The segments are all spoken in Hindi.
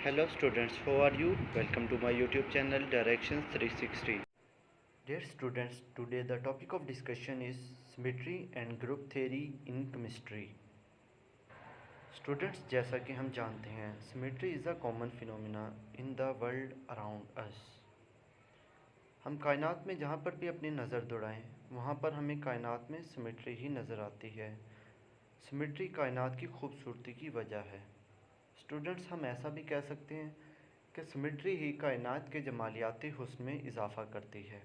Hello students, how are you? Welcome to my YouTube channel Directions 360. Dear students, today the topic of discussion is symmetry and group theory in chemistry. Students, जैसा कि हम जानते हैं, symmetry is a common phenomena in the world around us. हम कायनात में जहाँ पर भी अपनी नज़र दौड़ाएं, वहाँ पर हमें कायनात में सिमेट्री ही नज़र आती है। सिमेट्री कायनात की खूबसूरती की वजह है। स्टूडेंट्स, हम ऐसा भी कह सकते हैं कि सिमेट्री ही कायनात के जमालियाती हुस्न में इजाफ़ा करती है।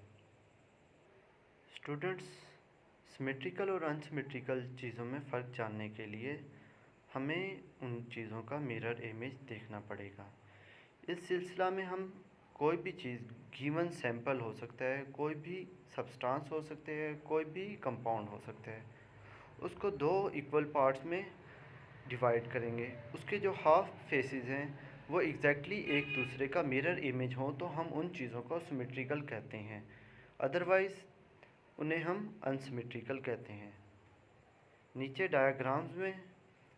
स्टूडेंट्स, सिमेट्रिकल और अनसिमेट्रिकल चीज़ों में फ़र्क जानने के लिए हमें उन चीज़ों का मिरर इमेज देखना पड़ेगा। इस सिलसिला में हम कोई भी चीज़, गिवन सैंपल हो सकता है, कोई भी सब्सटेंस हो सकते हैं, कोई भी कंपाउंड हो सकता है, उसको दो इक्वल पार्ट्स में डिवाइड करेंगे। उसके जो हाफ फेसेस हैं वो एग्जैक्टली एक दूसरे का मिरर इमेज हो तो हम उन चीज़ों को सिमेट्रिकल कहते हैं, अदरवाइज़ उन्हें हम अनसिमेट्रिकल कहते हैं। नीचे डायग्राम्स में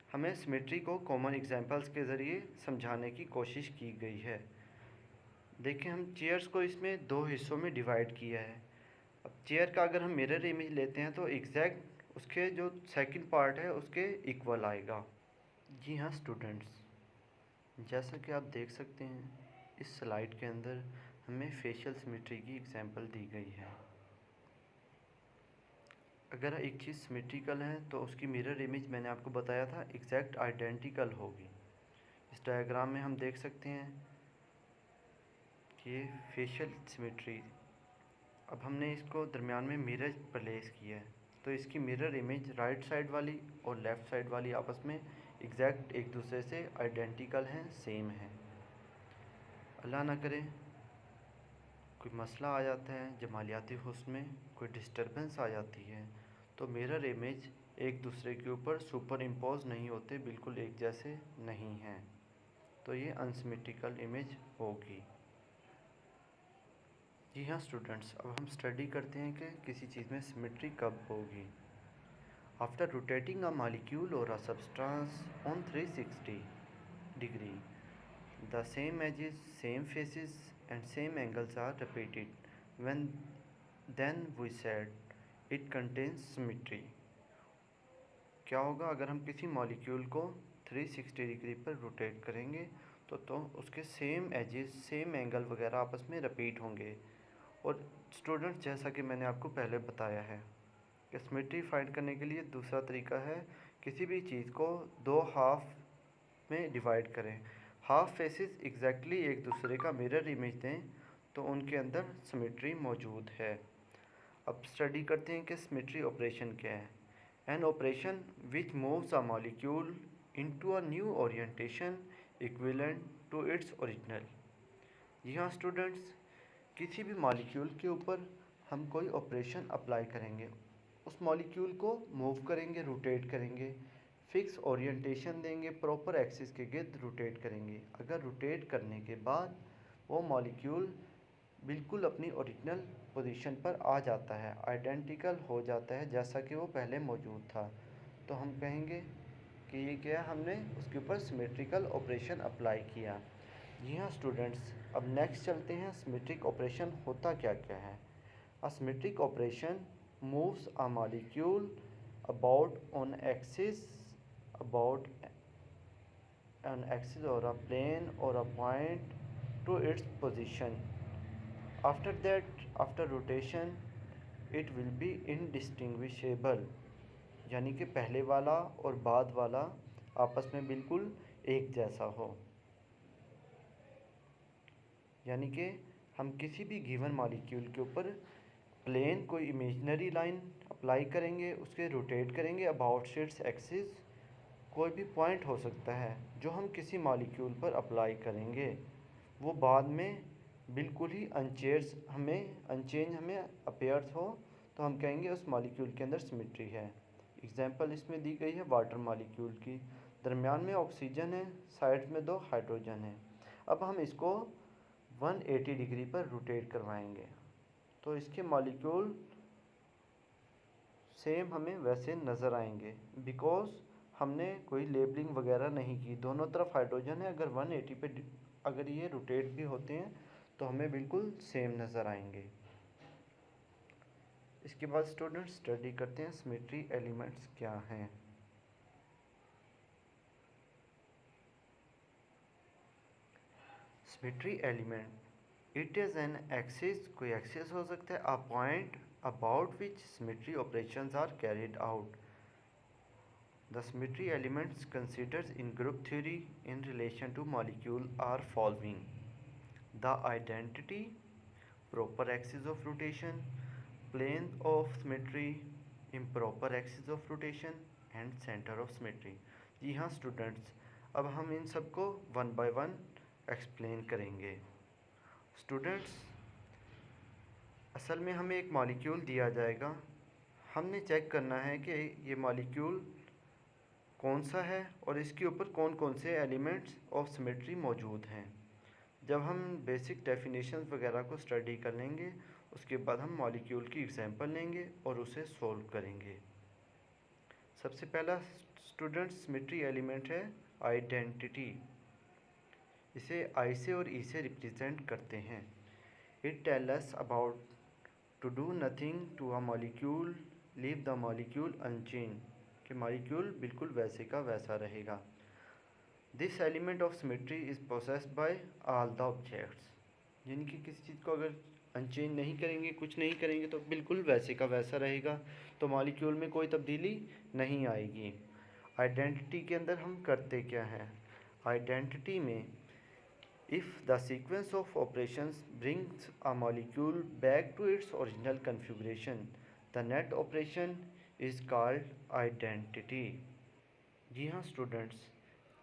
हमें सिमेट्री को कॉमन एग्जांपल्स के ज़रिए समझाने की कोशिश की गई है। देखें, हम चेयर्स को इसमें दो हिस्सों में डिवाइड किया है। अब चेयर का अगर हम मिरर इमेज लेते हैं तो एग्जैक्ट उसके जो सेकंड पार्ट है उसके इक्वल आएगा। जी हाँ स्टूडेंट्स, जैसा कि आप देख सकते हैं इस स्लाइड के अंदर हमें फेशियल सिमेट्री की एग्जांपल दी गई है। अगर एक चीज़ सिमेट्रिकल है तो उसकी मिरर इमेज मैंने आपको बताया था एग्जैक्ट आइडेंटिकल होगी। इस डायग्राम में हम देख सकते हैं कि ये फेशियल सिमेट्री, अब हमने इसको दरमियान में मिरर प्लेस किया है तो इसकी मिरर इमेज राइट साइड वाली और लेफ़्ट साइड वाली आपस में एग्जैक्ट एक दूसरे से आइडेंटिकल हैं, सेम हैं। अल्लाह ना करे कोई मसला आ जाता है, जमालियाती हुस्न में कोई डिस्टरबेंस आ जाती है तो मिरर इमेज एक दूसरे के ऊपर सुपर इम्पोज नहीं होते, बिल्कुल एक जैसे नहीं हैं, तो ये अनसिमेट्रिकल इमेज होगी। जी हाँ स्टूडेंट्स, अब हम स्टडी करते हैं कि किसी चीज़ में सिमेट्री कब होगी। आफ्टर रोटेटिंग अ मॉलिक्यूल और a substance on 360 degree, the same edges, same faces and same angles are repeated. Then we said it contains symmetry. क्या होगा अगर हम किसी मॉलिक्यूल को 360 डिग्री पर रोटेट करेंगे तो उसके सेम एजेस, सेम एंगल वगैरह आपस में रिपीट होंगे। और स्टूडेंट्स, जैसा कि मैंने आपको पहले बताया है कि सिमेट्री फाइंड करने के लिए दूसरा तरीका है, किसी भी चीज़ को दो हाफ में डिवाइड करें, हाफ फेसेस एग्जैक्टली एक दूसरे का मिरर इमेज दें तो उनके अंदर सिमेट्री मौजूद है। अब स्टडी करते हैं कि सिमेट्री ऑपरेशन क्या है। An operation which moves a molecule into a new orientation equivalent to its original. जी हाँ स्टूडेंट्स, किसी भी मॉलिक्यूल के ऊपर हम कोई ऑपरेशन अप्लाई करेंगे, उस मॉलिक्यूल को मूव करेंगे, रोटेट करेंगे, फिक्स ओरिएंटेशन देंगे, प्रॉपर एक्सिस के गिर्द रोटेट करेंगे। अगर रोटेट करने के बाद वो मॉलिक्यूल बिल्कुल अपनी ओरिजिनल पोजीशन पर आ जाता है, आइडेंटिकल हो जाता है जैसा कि वो पहले मौजूद था, तो हम कहेंगे कि ये क्या, हमने उसके ऊपर सिमेट्रिकल ऑपरेशन अप्लाई किया। जी हाँ स्टूडेंट्स, अब नेक्स्ट चलते हैं सिमेट्रिक ऑपरेशन होता क्या क्या है। A symmetric operation moves a molecule about on axis, about an axis or a plane or a point to its position. After that, after rotation, it will be indistinguishable, यानी कि पहले वाला और बाद वाला आपस में बिल्कुल एक जैसा हो। यानी कि हम किसी भी गिवन मॉलिक्यूल के ऊपर प्लेन कोई इमेजिनरी लाइन अप्लाई करेंगे, उसके रोटेट करेंगे अबाउट इट्स एक्सिस, कोई भी पॉइंट हो सकता है जो हम किसी मॉलिक्यूल पर अप्लाई करेंगे, वो बाद में बिल्कुल ही अनचेंज हमें अपेयर्स हो तो हम कहेंगे उस मॉलिक्यूल के अंदर सिमेट्री है। एग्जांपल इसमें दी गई है वाटर मॉलिक्यूल की, दरमियान में ऑक्सीजन है, साइड में दो हाइड्रोजन है। अब हम इसको 180 डिग्री पर रोटेट करवाएंगे तो इसके मॉलिक्यूल सेम हमें वैसे नज़र आएंगे, बिकॉज हमने कोई लेबलिंग वगैरह नहीं की, दोनों तरफ हाइड्रोजन है। अगर 180 पे अगर ये रोटेट भी होते हैं तो हमें बिल्कुल सेम नज़र आएंगे। इसके बाद स्टूडेंट्स स्टडी करते हैं सिमेट्री एलिमेंट्स क्या हैं। Symmetry element it is an axis, कोई एक्सिस हो सकता है, a point about which symmetry operations are carried out. The symmetry elements considered in group theory in relation to molecule are following: the identity, proper axis of rotation, plane of symmetry, improper axis of rotation and center of symmetry। जी हाँ स्टूडेंट्स, अब हम इन सबको वन बाय वन एक्सप्लेन करेंगे। स्टूडेंट्स, असल में हमें एक मॉलिक्यूल दिया जाएगा, हमने चेक करना है कि ये मॉलिक्यूल कौन सा है और इसके ऊपर कौन कौन से एलिमेंट्स ऑफ सिमेट्री मौजूद हैं। जब हम बेसिक डेफिनेशंस वगैरह को स्टडी कर लेंगे उसके बाद हम मॉलिक्यूल की एग्जांपल लेंगे और उसे सॉल्व करेंगे। सबसे पहला स्टूडेंट्स सिमेट्री एलिमेंट है आइडेंटिटी। इसे आई से और ई से रिप्रेजेंट करते हैं। It tell us about to do nothing to a molecule, leave the molecule unchange, कि मॉलिक्यूल बिल्कुल वैसे का वैसा रहेगा। This element of symmetry is possessed by all the objects, यानी कि किसी चीज़ को अगर अनचेंज नहीं करेंगे, कुछ नहीं करेंगे तो बिल्कुल वैसे का वैसा रहेगा, तो मॉलिक्यूल में कोई तब्दीली नहीं आएगी। आइडेंटिटी के अंदर हम करते क्या हैं? आइडेंटिटी में if the sequence of operations brings a molecule back to its original configuration, the net operation is called identity. जी हाँ स्टूडेंट्स,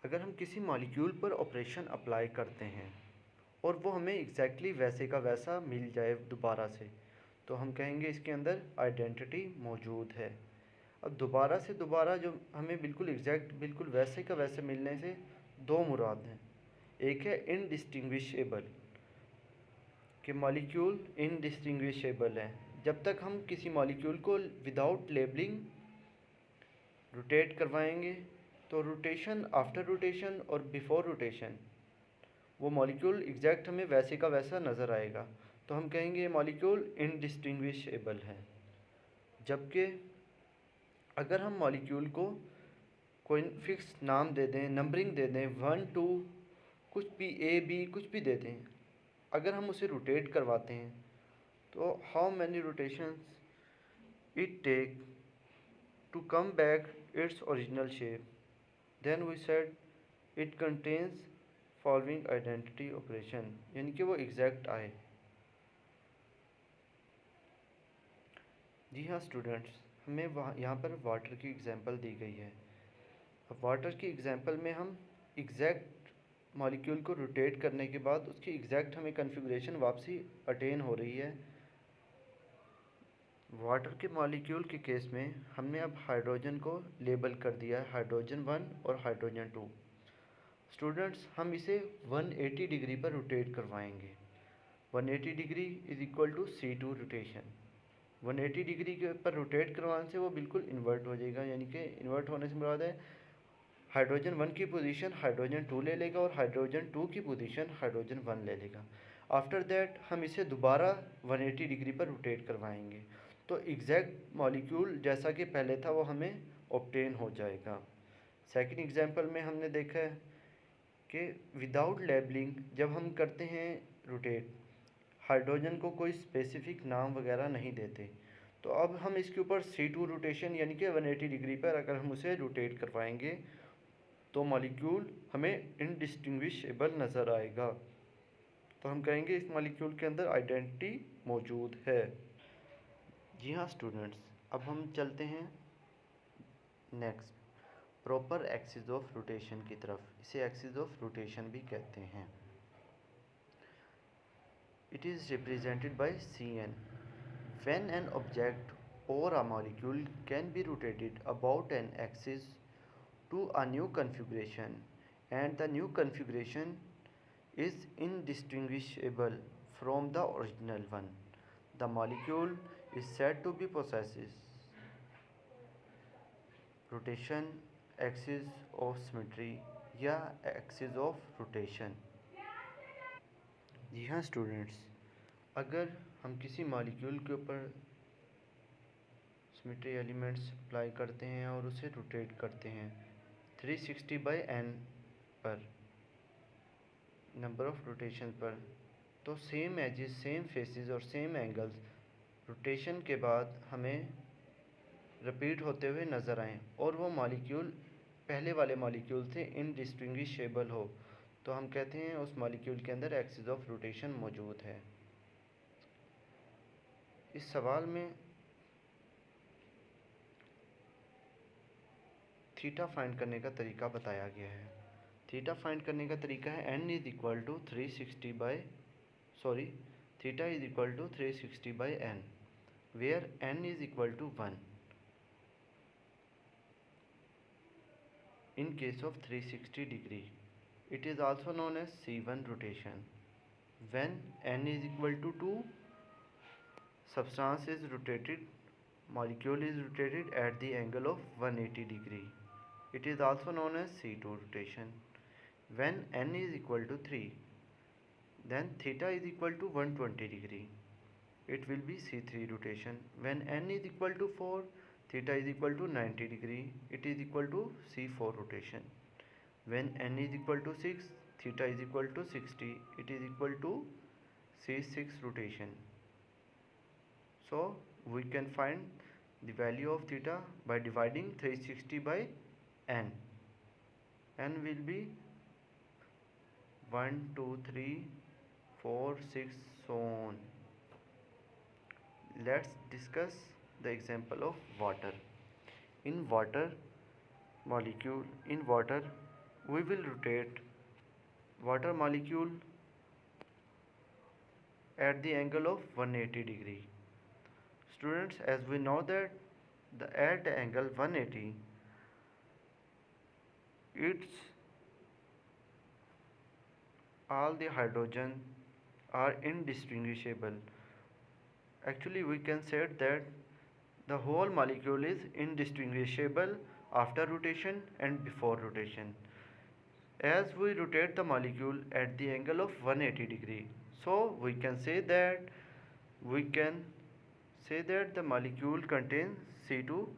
अगर हम किसी मॉलिक्यूल पर ऑपरेशन अप्लाई करते हैं और वो हमें एग्जैक्टली वैसे का वैसा मिल जाए दोबारा से, तो हम कहेंगे इसके अंदर आइडेंटिटी मौजूद है। अब दोबारा से दोबारा जो हमें बिल्कुल एग्जैक्ट बिल्कुल वैसे का वैसे मिलने से दो मुराद हैं। एक है इनडिस्टिंग्विशेबल, कि मॉलिक्यूल इनडिस्टिंग्विशेबल है। जब तक हम किसी मॉलिक्यूल को विदाउट लेबलिंग रोटेट करवाएंगे तो रोटेशन, आफ्टर रोटेशन और बिफोर रोटेशन वो मॉलिक्यूल एग्जैक्ट हमें वैसे का वैसा नज़र आएगा, तो हम कहेंगे ये मॉलिक्यूल इनडिस्टिंग्विशेबल है। जबकि अगर हम मॉलिक्यूल को कोई फिक्स नाम दे दें, नंबरिंग दे दें, 1 2 कुछ भी, ए बी कुछ भी दे दें, अगर हम उसे रोटेट करवाते हैं तो how many rotations it take to come back its original shape, then we said it contains following identity operation, यानी कि वो एग्जैक्ट आए। जी हाँ स्टूडेंट्स, हमें वहाँ यहाँ पर वाटर की एग्जांपल दी गई है। अब वाटर की एग्जांपल में हम एग्जैक्ट मॉलिक्यूल को रोटेट करने के बाद उसकी एग्जैक्ट हमें कन्फिगरेशन वापसी अटेन हो रही है। वाटर के मॉलिक्यूल के केस में हमने अब हाइड्रोजन को लेबल कर दिया है, हाइड्रोजन 1 और हाइड्रोजन 2। स्टूडेंट्स, हम इसे 180 डिग्री पर रोटेट करवाएंगे। 180 degree is equal to C2 rotation. 180 degree के पर रोटेट करवाने से वो बिल्कुल इन्वर्ट हो जाएगा, यानी कि इन्वर्ट होने से मुराद है हाइड्रोजन 1 की पोजीशन हाइड्रोजन 2 ले लेगा और हाइड्रोजन 2 की पोजीशन हाइड्रोजन 1 ले लेगा। आफ्टर दैट हम इसे दोबारा 180 डिग्री पर रोटेट करवाएंगे तो एग्जैक्ट मॉलिक्यूल जैसा कि पहले था वो हमें ऑब्टेन हो जाएगा। सेकंड एग्जांपल में हमने देखा है कि विदाउट लेबलिंग जब हम करते हैं रोटेट, हाइड्रोजन को कोई स्पेसिफिक नाम वगैरह नहीं देते, तो अब हम इसके ऊपर C2 रोटेशन यानी कि 180 डिग्री पर अगर हम उसे रोटेट करवाएंगे तो मॉलिक्यूल हमें इनडिस्टिंग्विशेबल नज़र आएगा, तो हम कहेंगे इस मॉलिक्यूल के अंदर आइडेंटिटी मौजूद है। जी हाँ स्टूडेंट्स, अब हम चलते हैं next proper axis of rotation की तरफ। इसे एक्सिस ऑफ रोटेशन भी कहते हैं। It is represented by Cn। When an object or a molecule can be rotated about an axis to a new configuration and the new configuration is indistinguishable from the original one, the molecule is said to be possesses rotation axis of symmetry या एक्सिस ऑफ रोटेशन। जी हाँ स्टूडेंट्स, अगर हम किसी मॉलिक्यूल के ऊपर सिमेट्री एलिमेंट्स अप्लाई करते हैं और उसे रोटेट करते हैं 360/n पर, नंबर ऑफ रोटेशन पर, तो सेम एजेस, सेम फेसेस और सेम एंगल्स रोटेशन के बाद हमें रिपीट होते हुए नज़र आएँ और वो मॉलिक्यूल पहले वाले मॉलिक्यूल से इनडिस्टिंग्विशेबल हो, तो हम कहते हैं उस मॉलिक्यूल के अंदर एक्सिस ऑफ रोटेशन मौजूद है। इस सवाल में थीटा फाइंड करने का तरीका बताया गया है। थीटा फाइंड करने का तरीका है theta is equal to 360/n, where n is equal to 1 in case of 360 degree. It is also known as C1 rotation. When n is equal to 2, substance is rotated, molecule is rotated at the angle of 180 degree. It is also known as C2 rotation. When n is equal to 3, then theta is equal to 120 degree. It will be C3 rotation. When n is equal to 4, theta is equal to 90 degree. It is equal to C4 rotation. When n is equal to 6, theta is equal to 60. It is equal to C6 rotation. So we can find the value of theta by dividing 360 by n. N will be 1, 2, 3, 4, 6, so on. Let's discuss the example of water. In water we will rotate water molecule at the angle of 180 degree. Students, as we know that at angle 180, it's all the hydrogen are indistinguishable. Actually, we can say that the whole molecule is indistinguishable after rotation and before rotation. As we rotate the molecule at the angle of 180 degree, so we can say that the molecule contains C2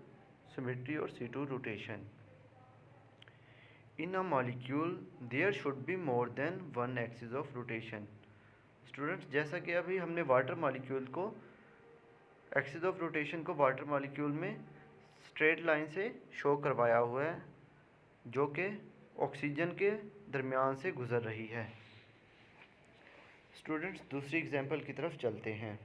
symmetry or C2 rotation. In a molecule there should be more than one axis of rotation. Students, जैसा कि अभी हमने वाटर मॉलिक्यूल को एक्सिस ऑफ रोटेशन को वाटर मॉलिक्यूल में स्ट्रेट लाइन से शो करवाया हुआ है, जो कि ऑक्सीजन के दरमियान से गुज़र रही है। स्टूडेंट्स, दूसरी एग्जांपल की तरफ चलते हैं।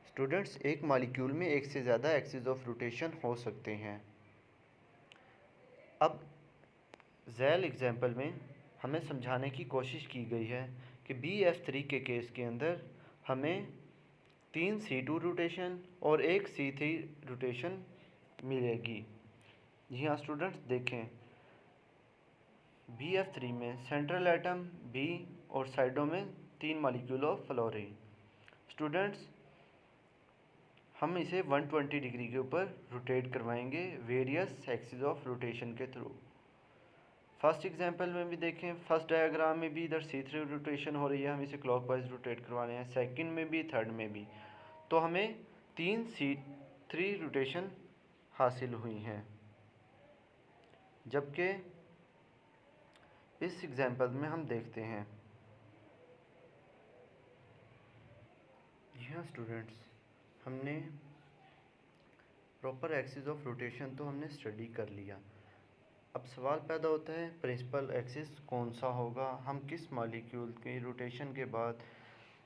स्टूडेंट्स, एक मॉलिक्यूल में एक से ज़्यादा एक्सिस ऑफ रोटेशन हो सकते हैं। अब झैल एग्जांपल में हमें समझाने की कोशिश की गई है कि BF3 के केस के अंदर हमें 3 C2 रोटेशन और 1 C3 रोटेशन मिलेगी। जी हाँ स्टूडेंट्स, देखें BF3 में सेंट्रल एटम B और साइडों में 3 मॉलिक्यूल ऑफ फ्लोरीन। स्टूडेंट्स, हम इसे 120 डिग्री के ऊपर रोटेट करवाएंगे वेरियस एक्सिस ऑफ रोटेशन के थ्रू। फर्स्ट एग्जांपल में भी देखें, फर्स्ट डायग्राम में भी इधर C3 रोटेशन हो रही है, हम इसे क्लॉकवाइज रोटेट करवाने हैं, सेकंड में भी, थर्ड में भी, तो हमें 3 C3 रोटेशन हासिल हुई हैं। जबकि इस एग्जांपल में हम देखते हैं, जी हाँ स्टूडेंट्स, हमने प्रॉपर एक्सिस ऑफ रोटेशन तो हमने स्टडी कर लिया। अब सवाल पैदा होता है प्रिंसिपल एक्सिस कौन सा होगा, हम किस मॉलिक्यूल की रोटेशन के बाद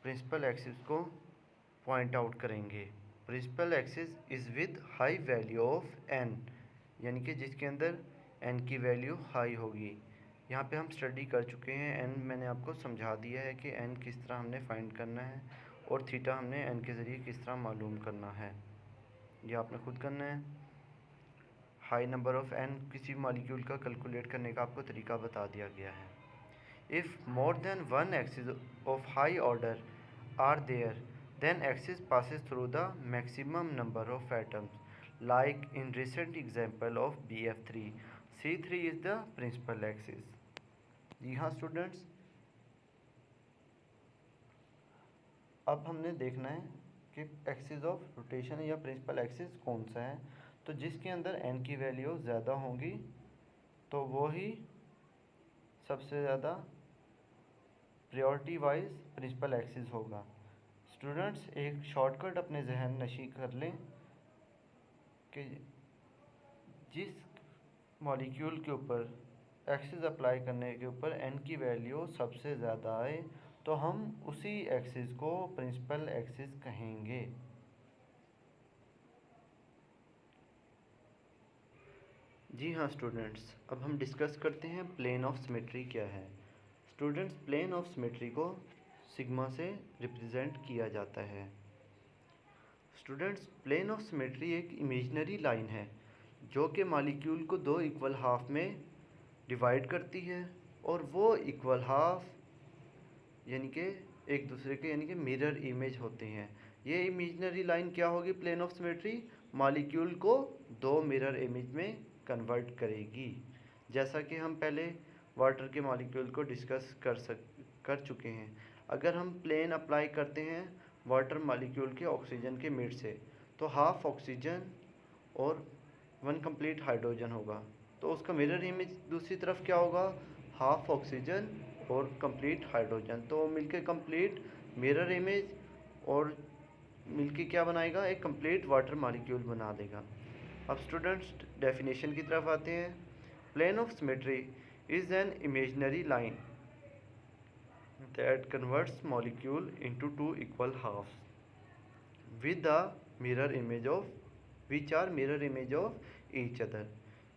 प्रिंसिपल एक्सिस को पॉइंट आउट करेंगे। Principal axis is with high value of n, यानी कि जिसके अंदर n की वैल्यू हाई होगी। यहाँ पे हम स्टडी कर चुके हैं, n मैंने आपको समझा दिया है कि n किस तरह हमने फाइंड करना है और थीटा हमने n के ज़रिए किस तरह मालूम करना है, ये आपने खुद करना है। हाई नंबर ऑफ n किसी मॉलिक्यूल का कैलकुलेट करने का आपको तरीका बता दिया गया है। If more than one axis of high order are there then axis passes through the maximum number of atoms, like in recent example of BF3. C3 is the principal axis. जी हाँ स्टूडेंट्स, अब हमने देखना है कि एक्सिस ऑफ रोटेशन या प्रिंसिपल एक्सिस कौन सा है। तो जिसके अंदर n की वैल्यू ज़्यादा होंगी तो वो ही सबसे ज़्यादा प्रायोरिटी वाइज प्रिंसिपल एक्सिस होगा। स्टूडेंट्स, एक शॉर्टकट अपने जहन नशी कर लें कि जिस मॉलिक्यूल के ऊपर एक्सिस अप्लाई करने के ऊपर n की वैल्यू सबसे ज़्यादा आए तो हम उसी एक्सिस को प्रिंसिपल एक्सिस कहेंगे। जी हाँ स्टूडेंट्स, अब हम डिस्कस करते हैं प्लेन ऑफ सिमेट्री क्या है। स्टूडेंट्स, प्लेन ऑफ सिमेट्री को सिग्मा से रिप्रेजेंट किया जाता है। स्टूडेंट्स, प्लेन ऑफ सिमेट्री एक इमेजिनरी लाइन है जो कि मॉलिक्यूल को दो इक्वल हाफ में डिवाइड करती है और वो इक्वल हाफ यानी कि एक दूसरे के यानी कि मिरर इमेज होते हैं। ये इमेजिनरी लाइन क्या होगी प्लेन ऑफ सिमेट्री? मॉलिक्यूल को दो मिरर इमेज में कन्वर्ट करेगी। जैसा कि हम पहले वाटर के मॉलिक्यूल को डिस्कस कर चुके हैं। अगर हम प्लेन अप्लाई करते हैं वाटर मॉलिक्यूल के ऑक्सीजन के मिड से तो हाफ ऑक्सीजन और वन कंप्लीट हाइड्रोजन होगा, तो उसका मिरर इमेज दूसरी तरफ क्या होगा? हाफ ऑक्सीजन और कंप्लीट हाइड्रोजन। तो मिलके कंप्लीट मिरर इमेज और मिलके क्या बनाएगा? एक कंप्लीट वाटर मॉलिक्यूल बना देगा। अब स्टूडेंट्स, डेफिनेशन की तरफ आते हैं। Plane of symmetry is an imaginary line that converts molecule into two equal halves with the mirror image of which are mirror image of each other.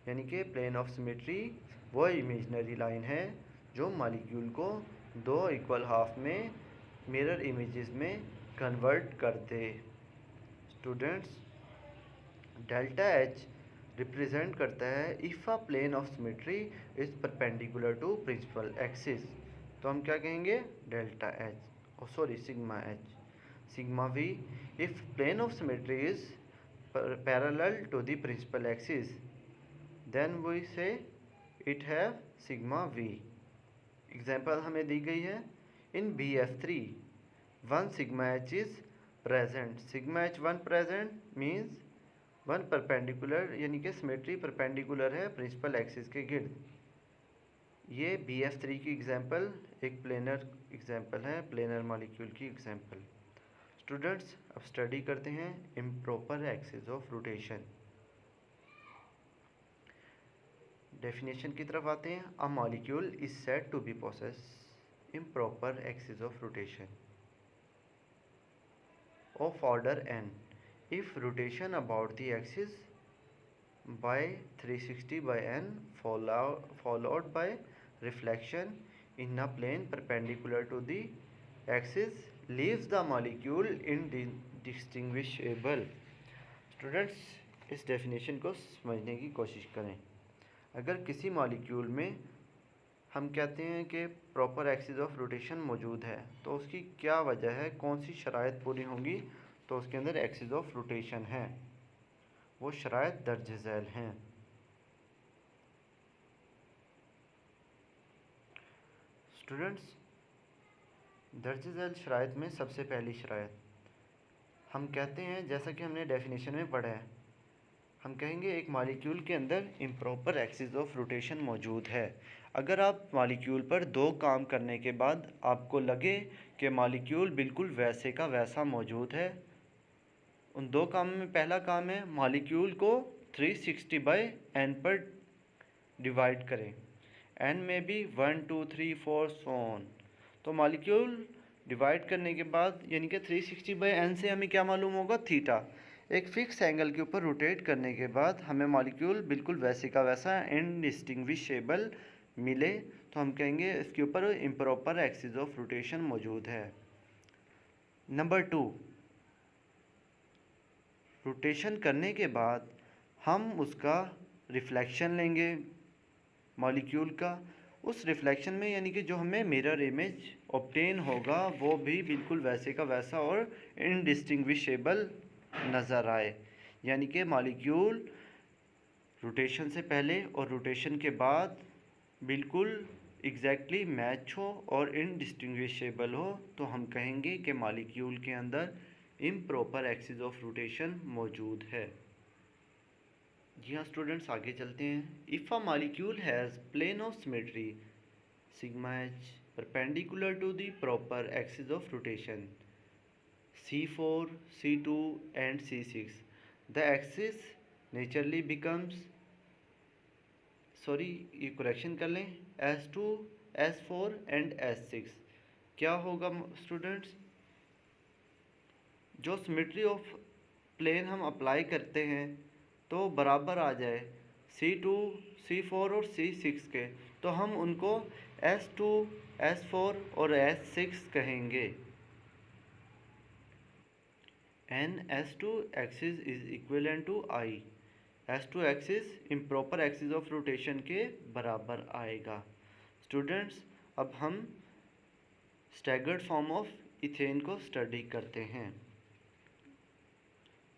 यानी कि प्लेन ऑफ सिमेट्री वो इमेजिनरी लाइन है जो मॉलिक्यूल को दो इक्वल हाफ में मिरर इमेजेस में कन्वर्ट कर दे। स्टूडेंट्स, डेल्टा एच रिप्रेजेंट करता है if a plane of symmetry is perpendicular to principal axis. तो हम क्या कहेंगे? Delta H, sorry sigma H. Sigma V if plane of symmetry is parallel to the principal axis then we say it have sigma V. Example हमें दी गई है in BF3 one sigma H is present. Sigma H one present means one perpendicular, यानी कि सिमेट्री परपेंडिकुलर है प्रिंसिपल एक्सिस के गिर्द। ये BF3 की एग्जाम्पल एक प्लेनर एग्जाम्पल है, प्लेनर मॉलिक्यूल की एग्जाम्पल। स्टूडेंट्स, अब स्टडी करते हैं improper axis of rotation. Definition की तरफ आते हैं। A molecule is said to be possess improper axis of rotation of order n if rotation about the axis by 360 by n followed by reflection in a plane perpendicular to the axis leaves the molecule indistinguishable। Students, इस डेफिनेशन को समझने की कोशिश करें। अगर किसी मॉलिक्यूल में हम कहते हैं कि प्रॉपर एक्सिस ऑफ रोटेशन मौजूद है तो उसकी क्या वजह है, कौन सी शराइत पूरी होंगी तो उसके अंदर एक्सिस ऑफ रोटेशन है। वो शराइत दर्ज झैल हैं। स्टूडेंट्स, दर्ज झैल शराइत में सबसे पहली शराइत हम कहते हैं, जैसा कि हमने डेफिनेशन में पढ़ा है, हम कहेंगे एक मॉलिक्यूल के अंदर इम्प्रॉपर एक्सिस ऑफ रोटेशन मौजूद है। अगर आप मॉलिक्यूल पर दो काम करने के बाद आपको लगे कि मॉलिक्यूल बिल्कुल वैसे का वैसा मौजूद है, उन दो कामों में पहला काम है मॉलिक्यूल को 360 बाई n पर डिवाइड करें। n में भी 1 2 3 4 सो ऑन। तो मॉलिक्यूल डिवाइड करने के बाद यानी कि 360 बाई n से हमें क्या मालूम होगा? थीटा। एक फ़िक्स एंगल के ऊपर रोटेट करने के बाद हमें मॉलिक्यूल बिल्कुल वैसे का वैसा इनडिस्टिंग्विशेबल मिले तो हम कहेंगे इसके ऊपर इम्प्रॉपर एक्सिस ऑफ रोटेशन मौजूद है। नंबर 2, रोटेशन करने के बाद हम उसका रिफ्लेक्शन लेंगे मॉलिक्यूल का। उस रिफ्लेक्शन में यानी कि जो हमें मिरर इमेज ऑब्टेन होगा वो भी बिल्कुल वैसे का वैसा और इनडिस्टिंग्विशेबल नज़र आए, यानी कि मॉलिक्यूल रोटेशन से पहले और रोटेशन के बाद बिल्कुल एग्जैक्टली मैच हो और इनडिस्टिंग्विशेबल हो, तो हम कहेंगे कि मॉलिक्यूल के अंदर इम्प्रॉपर एक्सिस ऑफ रोटेशन मौजूद है। जी हाँ स्टूडेंट्स, आगे चलते हैं। If a molecule has plane of symmetry sigma H perpendicular to the proper axis of rotation C4, C2 and C6, the axis naturally becomes, sorry ये करेक्शन कर लें, S2, S4 एंड S6। क्या होगा स्टूडेंट्स, जो सिमेट्री ऑफ प्लेन हम अप्लाई करते हैं तो बराबर आ जाए C2, C4 और C6 के, तो हम उनको S2, S4 और S6 कहेंगे। An S2 axis is equivalent to I। S2 axis improper axis of rotation के बराबर आएगा। स्टूडेंट्स, अब हम स्टैगर्ड फॉर्म ऑफ इथेन को स्टडी करते हैं।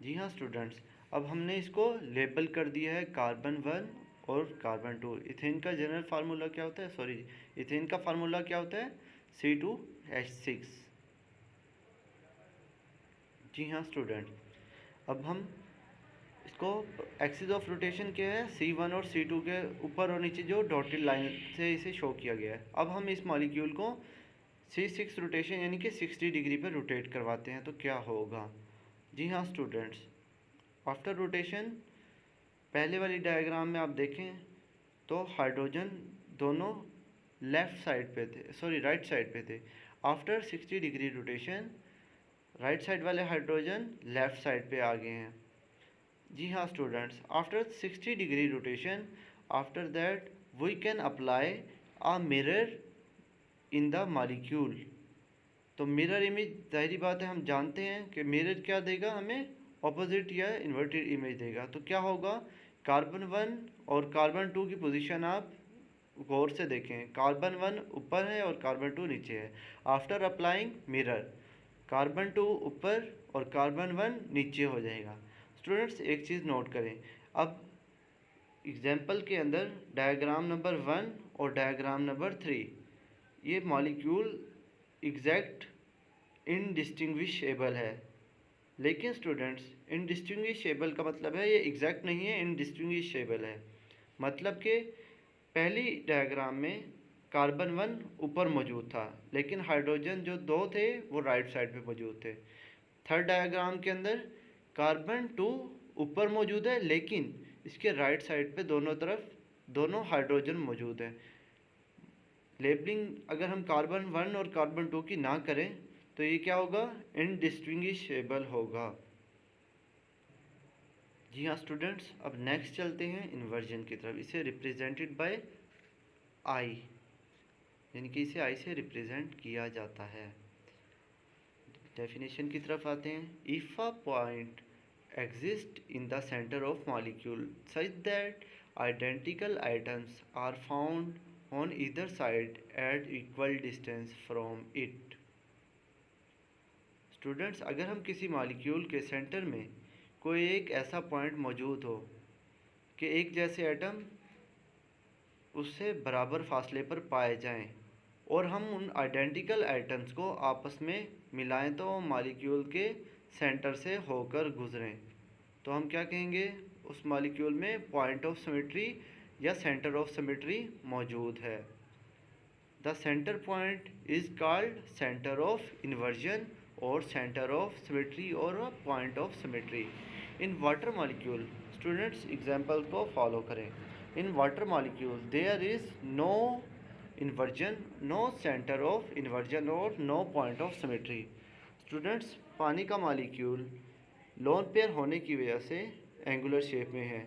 जी हाँ स्टूडेंट्स, अब हमने इसको लेबल कर दिया है कार्बन 1 और कार्बन 2। इथेन का जनरल फार्मूला क्या होता है, सॉरी इथेन का फार्मूला क्या होता है, C2H6। जी हाँ स्टूडेंट, अब हम इसको एक्सिस ऑफ रोटेशन क्या है, C1 और C2 के ऊपर और नीचे जो डॉटेड लाइन से इसे शो किया गया है। अब हम इस मॉलिक्यूल को C6 रोटेशन यानी कि 60 डिग्री पर रोटेट करवाते हैं, तो क्या होगा। जी हाँ स्टूडेंट्स, आफ्टर रोटेशन पहले वाली डायग्राम में आप देखें तो हाइड्रोजन दोनों लेफ़्ट साइड पे थे, सॉरी राइट साइड पे थे। After 60 degree rotation right side वाले हाइड्रोजन लेफ़्ट साइड पे आ गए हैं। जी हाँ students, after 60 degree rotation after that we can apply a mirror in the molecule. तो मिरर इमेज, जाहिर बात है हम जानते हैं कि मिरर क्या देगा हमें, ऑपोजिट या इन्वर्टेड इमेज देगा। तो क्या होगा, कार्बन 1 और कार्बन 2 की पोजीशन आप गौर से देखें, कार्बन 1 ऊपर है और कार्बन 2 नीचे है। आफ्टर अप्लाइंग मिरर कार्बन 2 ऊपर और कार्बन 1 नीचे हो जाएगा। स्टूडेंट्स एक चीज़ नोट करें, अब एग्जाम्पल के अंदर डायग्राम नंबर 1 और डायग्राम नंबर 3 ये मॉलिक्यूल एग्जैक्ट इनडिस्टिंग्विशेबल है, लेकिन स्टूडेंट्स इनडिस्टिंग्विशेबल का मतलब है ये एग्जैक्ट नहीं है, इनडिस्टिंग्विशेबल है। मतलब कि पहली डायग्राम में कार्बन 1 ऊपर मौजूद था, लेकिन हाइड्रोजन जो 2 थे वो राइट साइड पे मौजूद थे। थर्ड डायग्राम के अंदर कार्बन 2 ऊपर मौजूद है, लेकिन इसके राइट साइड पे दोनों तरफ दोनों हाइड्रोजन मौजूद है। लेबलिंग अगर हम कार्बन 1 और कार्बन 2 की ना करें तो ये क्या होगा, इनडिस्टिंग्विशेबल होगा। जी हाँ स्टूडेंट्स, अब नेक्स्ट चलते हैं इन्वर्जन की तरफ। इसे रिप्रेजेंटेड बाय आई, यानी कि इसे आई से रिप्रेजेंट किया जाता है। डेफिनेशन की तरफ आते हैं। If a point exist in the centre of molecule such that identical items are found on either side at equal distance from it. Students, अगर हम किसी मॉलिक्यूल के सेंटर में कोई एक ऐसा पॉइंट मौजूद हो कि एक जैसे एटम उससे बराबर फासले पर पाए जाएं और हम उन आइडेंटिकल आइटम्स को आपस में मिलाएं तो मॉलिक्यूल के सेंटर से होकर गुजरें, तो हम क्या कहेंगे, उस मॉलिक्यूल में पॉइंट ऑफ सिमेट्री या सेंटर ऑफ सिमेट्री मौजूद है। The centre point is called centre of inversion और सेंटर ऑफ सिमेट्री और point of symmetry in water molecule. Students example को फॉलो करें। In water molecule there is no inversion, no centre of inversion और no point of symmetry. Students, पानी का मॉलिक्यूल लोन पेयर होने की वजह से एंगुलर शेप में है।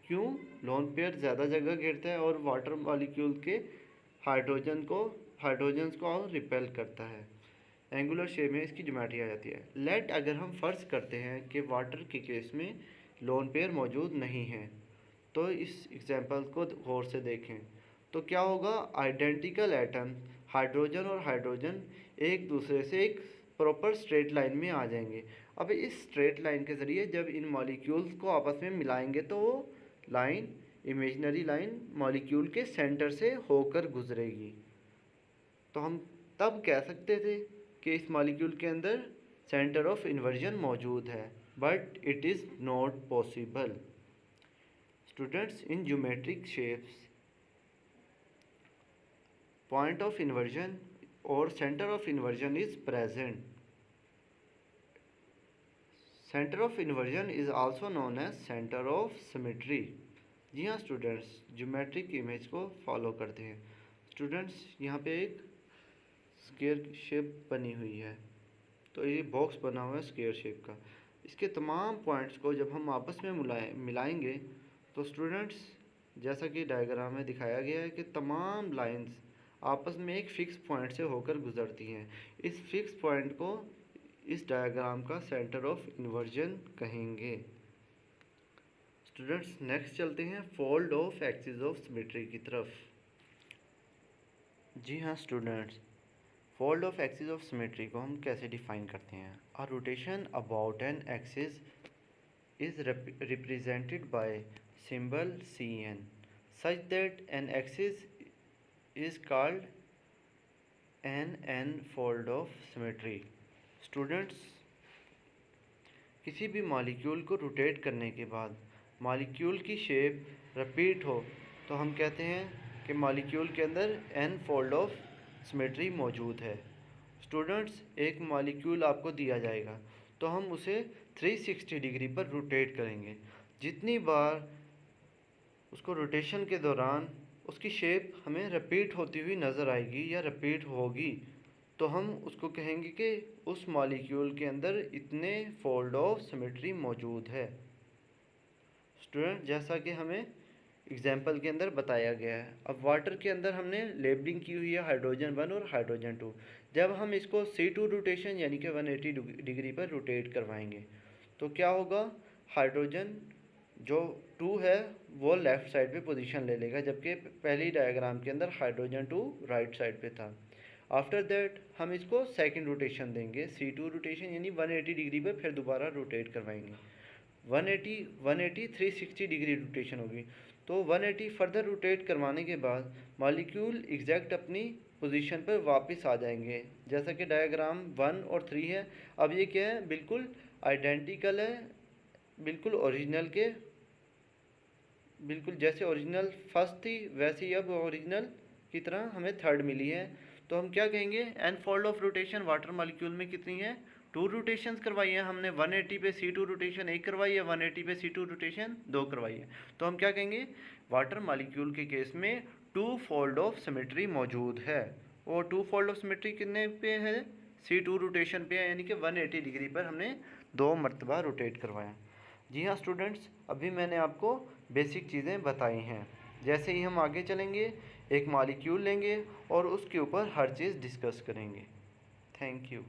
क्यों, लोन पेयर ज़्यादा जगह घेरता है और वाटर मॉलिक्यूल के हाइड्रोजन्स को रिपेल करता है। एंगुलर शेप में इसकी ज्योमेट्री आ जाती है। लेट अगर हम फ़र्ज़ करते हैं कि वाटर के केस में लोन पेयर मौजूद नहीं है, तो इस एग्जांपल को गौर से देखें तो क्या होगा, आइडेंटिकल एटम हाइड्रोजन और हाइड्रोजन एक दूसरे से एक प्रॉपर स्ट्रेट लाइन में आ जाएंगे। अब इस स्ट्रेट लाइन के ज़रिए जब इन मॉलिक्यूल्स को आपस में मिलाएंगे तो वो लाइन, इमेजिनरी लाइन, मॉलिक्यूल के सेंटर से होकर गुजरेगी। तो हम तब कह सकते थे कि इस मॉलिक्यूल के अंदर सेंटर ऑफ इन्वर्जन मौजूद है, but it is not possible. Students, in geometric shapes point of inversion और centre of inversion is present. Centre of inversion is also known as centre of symmetry. जी हाँ स्टूडेंट्स, ज्योमेट्रिक इमेज को फॉलो करते हैं। स्टूडेंट्स, यहाँ पे एक स्क्वायर शेप बनी हुई है, तो ये बॉक्स बना हुआ है स्क्वायर शेप का। इसके तमाम पॉइंट्स को जब हम आपस में मिलाएंगे तो स्टूडेंट्स, जैसा कि डायग्राम में दिखाया गया है कि तमाम लाइंस आपस में एक फिक्स पॉइंट से होकर गुजरती हैं। इस फिक्स पॉइंट को इस डायग्राम का सेंटर ऑफ इन्वर्जन कहेंगे। स्टूडेंट्स, नेक्स्ट चलते हैं fold of axis of symmetry की तरफ। जी हाँ students, fold of axis of symmetry को हम कैसे डिफाइन करते हैं? अ rotation about an axis is represented by symbol Cn such that an axis is called an n-fold of symmetry। Students, किसी भी मॉलिक्यूल को रोटेट करने के बाद मॉलिक्यूल की शेप रिपीट हो तो हम कहते हैं कि मॉलिक्यूल के अंदर n फोल्ड ऑफ सिमेट्री मौजूद है। स्टूडेंट्स, एक मॉलिक्यूल आपको दिया जाएगा तो हम उसे 360 डिग्री पर रोटेट करेंगे। जितनी बार उसको रोटेशन के दौरान उसकी शेप हमें रिपीट होती हुई नज़र आएगी या रिपीट होगी तो हम उसको कहेंगे कि उस मॉलिक्यूल के अंदर इतने फोल्ड ऑफ सिमेट्री मौजूद है। स्टूडेंट, जैसा कि हमें एग्जाम्पल के अंदर बताया गया है, अब वाटर के अंदर हमने लेबलिंग की हुई है हाइड्रोजन 1 और हाइड्रोजन 2। जब हम इसको C2 रोटेशन यानी कि 180 डिग्री पर रोटेट करवाएंगे तो क्या होगा? हाइड्रोजन जो 2 है वो लेफ़्ट साइड पे पोजीशन ले लेगा, जबकि पहली डायग्राम के अंदर हाइड्रोजन 2 राइट साइड पे था। आफ्टर दैट हम इसको सेकंड रोटेशन देंगे, C2 रोटेशन यानी 180 डिग्री पर फिर दोबारा रोटेट करवाएंगे। 180 360 डिग्री रोटेशन होगी। तो 180 फर्दर रोटेट करवाने के बाद मॉलिक्यूल एग्जैक्ट अपनी पोजीशन पर वापस आ जाएंगे, जैसा कि डायग्राम 1 और 3 है। अब ये क्या है? बिल्कुल आइडेंटिकल है, बिल्कुल ओरिजिनल के बिल्कुल जैसे ओरिजिनल फर्स्ट थी वैसे ही अब ओरिजिनल की तरह हमें थर्ड मिली है। तो हम क्या कहेंगे? N fold of rotation water molecule में कितनी है? 2 रोटेशंस करवाई है हमने। 180 पे C2 रोटेशन 1 करवाई है, 180 पे C2 रोटेशन 2 करवाई है। तो हम क्या कहेंगे? वाटर मॉलिक्यूल के केस में 2 फोल्ड ऑफ सिमेट्री मौजूद है। और 2 फोल्ड ऑफ सिमेट्री कितने पे है? C2 रोटेशन पे है, यानी कि 180 डिग्री पर हमने 2 मरतबा रोटेट करवाया। जी हाँ स्टूडेंट्स, अभी मैंने आपको बेसिक चीज़ें बताई हैं। जैसे ही हम आगे चलेंगे एक मॉलिक्यूल लेंगे और उसके ऊपर हर चीज़ डिस्कस करेंगे। Thank you.